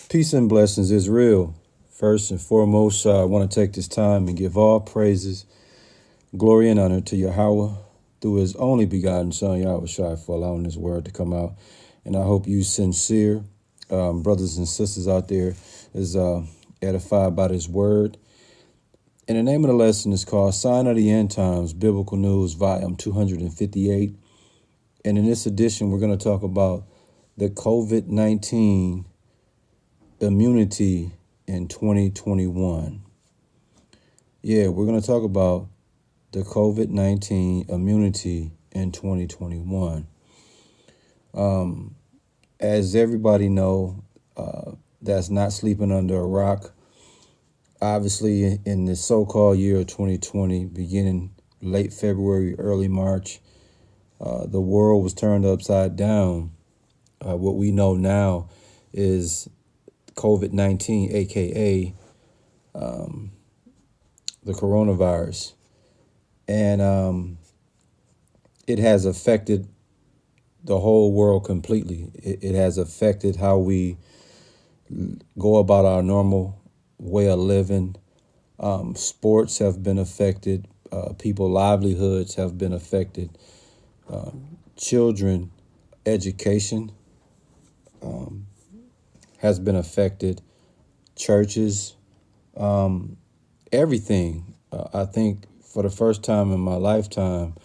Peace and blessings is real. First and foremost, I want to take this time and give all praises, glory, and honor to Yahweh through his only begotten Son, Yahweh Shai, for allowing this word to come out. And I hope you sincere brothers and sisters out there is edified by this word. And the name of the lesson is called Sign of the End Times, Biblical News, Volume 258. And in this edition, we're going to talk about the COVID-19 immunity in 2021. Yeah, we're going to talk about the COVID-19 immunity in 2021. As everybody know, that's not sleeping under a rock. Obviously, in the so-called year of 2020, beginning late February, early March, the world was turned upside down. What we know now is COVID-19, aka the coronavirus, and it has affected the whole world completely. It has affected how we go about our normal way of living. Sports have been affected. People's livelihoods have been affected. Children education has been affected. Churches, everything. I think for the first time in my lifetime,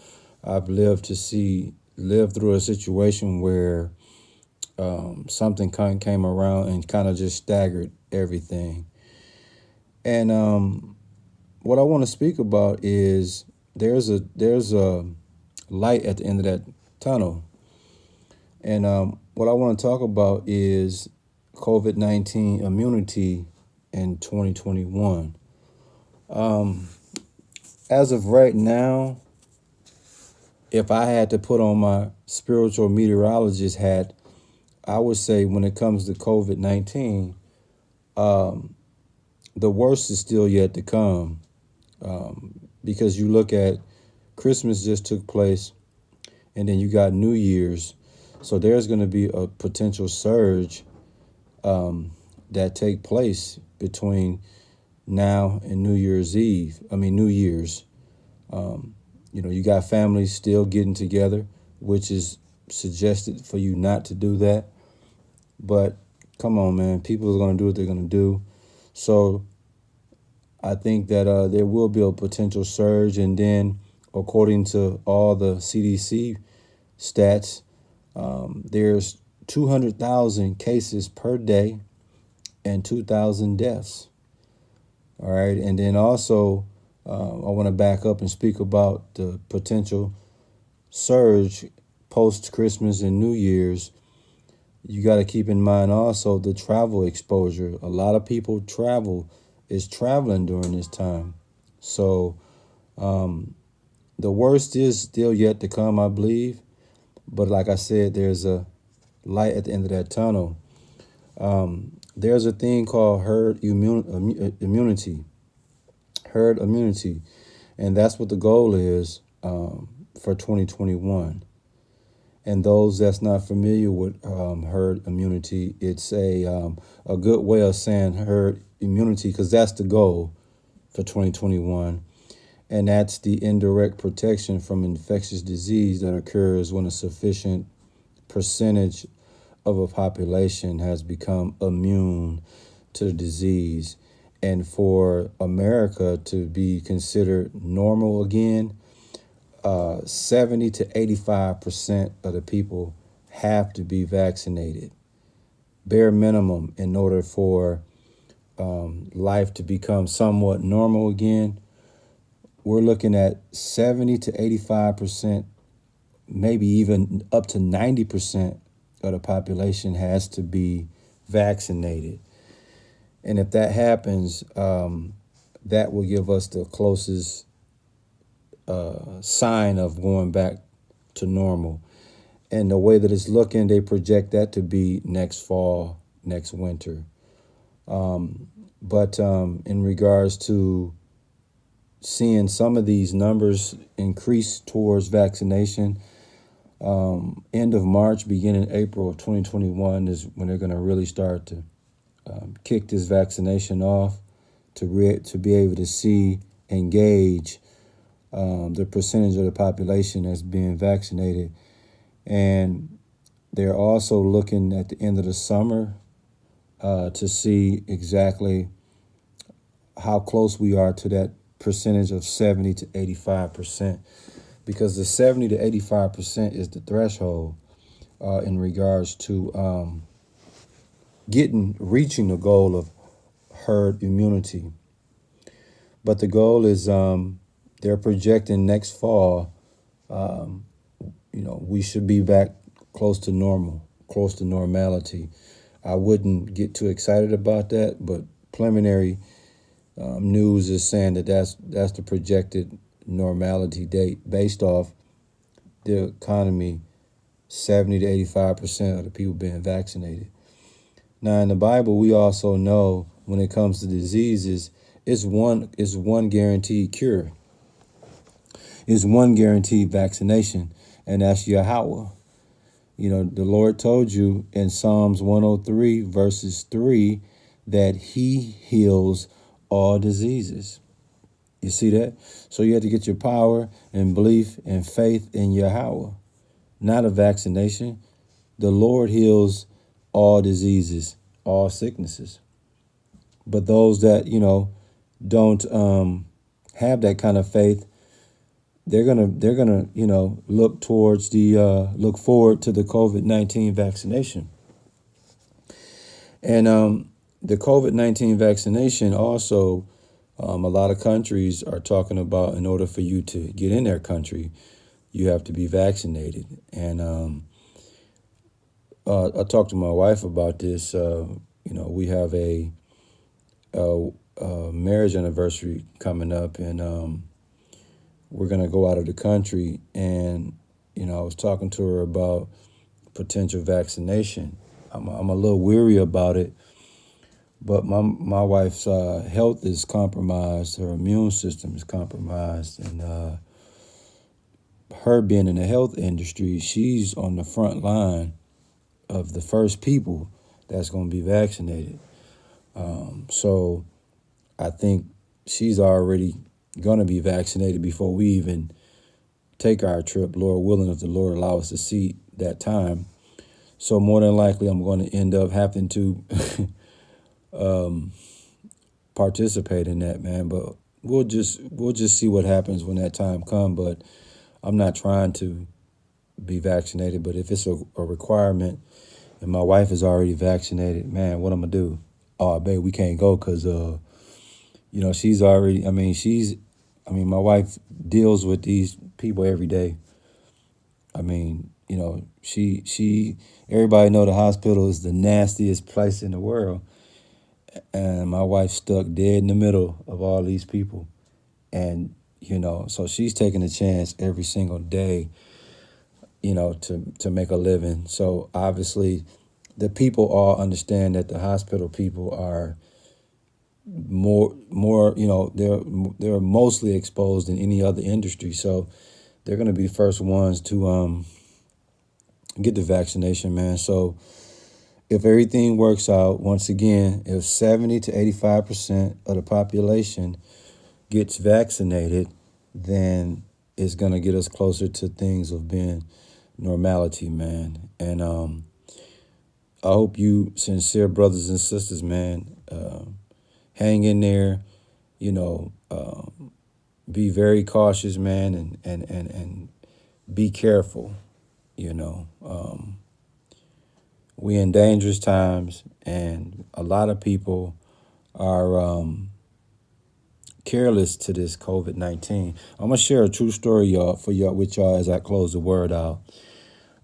I've lived through a situation where something kind of came around and kind of just staggered everything. And what I want to speak about is there's a light at the end of that tunnel. And what I want to talk about is COVID-19 immunity in 2021. As of right now, if I had to put on my spiritual meteorologist hat, I would say when it comes to COVID-19, the worst is still yet to come. Because you look at Christmas just took place, and then you got New Year's. So there's going to be a potential surge that take place between now and New Year's. You got families still getting together, which is suggested for you not to do that. But come on, man, people are going to do what they're going to do. So I think that there will be a potential surge. And then according to all the CDC stats, there's 200,000 cases per day and 2,000 deaths. All right. And then also, I want to back up and speak about the potential surge post-Christmas and New Year's. You got to keep in mind also the travel exposure. A lot of people is traveling during this time. So the worst is still yet to come, I believe. But like I said, there's a light at the end of that tunnel. There's a thing called herd immunity. Herd immunity. And that's what the goal is for 2021. And those that's not familiar with herd immunity, it's a good way of saying herd immunity, because that's the goal for 2021. And that's the indirect protection from infectious disease that occurs when a sufficient percentage of a population has become immune to the disease. And for America to be considered normal again, 70 to 85% of the people have to be vaccinated, bare minimum, in order for life to become somewhat normal again. We're looking at 70 to 85%, maybe even up to 90% of the population has to be vaccinated. And if that happens, that will give us the closest sign of going back to normal. And the way that it's looking, they project that to be next fall, next winter. But in regards to seeing some of these numbers increase towards vaccination, end of March, beginning April of 2021 is when they're going to really start to kick this vaccination off to be able to see and gauge the percentage of the population that's being vaccinated. And they're also looking at the end of the summer to see exactly how close we are to that percentage of 70 to 85%, because the 70 to 85% is the threshold in regards to reaching the goal of herd immunity. But the goal is they're projecting next fall, we should be back close to normal, close to normality. I wouldn't get too excited about that, but preliminary news is saying that that's the projected normality date based off the economy, 70 to 85% of the people being vaccinated. Now, in the Bible, we also know when it comes to diseases, it's one guaranteed cure. It's one guaranteed vaccination, and that's Yahweh. The Lord told you in Psalms 103, verses 3, that he heals all diseases. You see that? So you have to get your power and belief and faith in Yahweh, not a vaccination. The Lord heals all diseases, all sicknesses. But those that, don't have that kind of faith, they're gonna look forward to the COVID-19 vaccination. And the COVID-19 vaccination also, a lot of countries are talking about, in order for you to get in their country, you have to be vaccinated. And I talked to my wife about this. We have a marriage anniversary coming up, and we're going to go out of the country. And, I was talking to her about potential vaccination. I'm a little weary about it, but my wife's health is compromised. Her immune system is compromised. And her being in the health industry, she's on the front line of the first people that's going to be vaccinated. So I think she's already going to be vaccinated before we even take our trip, Lord willing, if the Lord allow us to see that time. So more than likely, I'm going to end up having to participate in that, man. But we'll just see what happens when that time comes. But I'm not trying to be vaccinated. But if it's a requirement, and my wife is already vaccinated, man, what I'm gonna do? Oh, babe, we can't go because she's already. My wife deals with these people every day. She everybody know the hospital is the nastiest place in the world. And my wife's stuck dead in the middle of all these people. And, so she's taking a chance every single day, to make a living. So obviously the people all understand that the hospital people are more, they're mostly exposed than any other industry. So they're going to be the first ones to get the vaccination, man. So if everything works out, once again, if 70 to 85% of the population gets vaccinated, then it's going to get us closer to things of being normality, man. And I hope you sincere brothers and sisters, man, hang in there, be very cautious, man, and be careful, we in dangerous times, and a lot of people are careless to this COVID-19. I'm gonna share a true story, with y'all as I close the word out.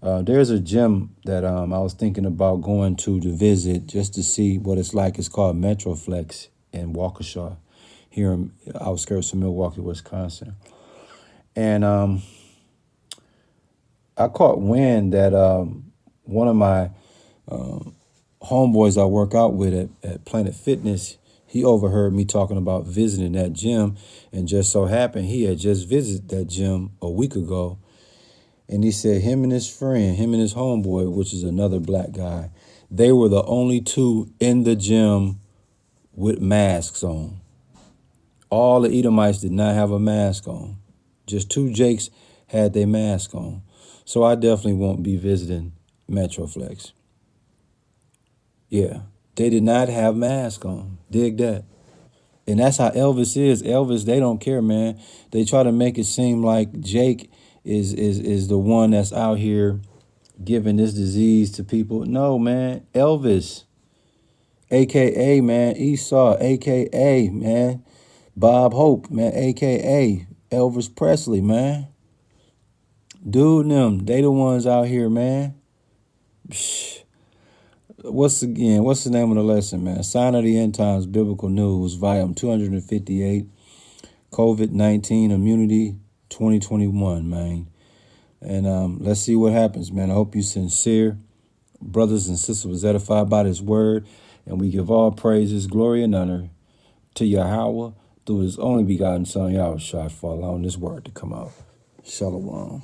There's a gym that I was thinking about going to visit just to see what it's like. It's called Metroflex in Waukesha, here in outskirts of Milwaukee, Wisconsin. And I caught wind that one of my homeboys I work out with at Planet Fitness, he overheard me talking about visiting that gym, and just so happened he had just visited that gym a week ago. And he said him and his homeboy, which is another black guy, They were the only two in the gym with masks on. All the Edomites did not have a mask on. Just two Jakes had their mask on. So I definitely won't be visiting Metroflex. Yeah, they did not have masks on. Dig that. And that's how Elvis is. Elvis, they don't care, man. They try to make it seem like Jake is the one that's out here giving this disease to people. No, man. Elvis, AKA, man, Esau, AKA, man, Bob Hope, man, AKA Elvis Presley, man. Dude, them, they the ones out here, man. Psh. What's the name of the lesson, man? Sign of the End Times, Biblical News, volume 258, COVID-19 Immunity 2021, man. And let's see what happens, man. I hope you're sincere. Brothers and sisters was edified by this word. And we give all praises, glory, and honor to Yahweh through his only begotten son, Yahushua, for allowing this word to come out. Shalom.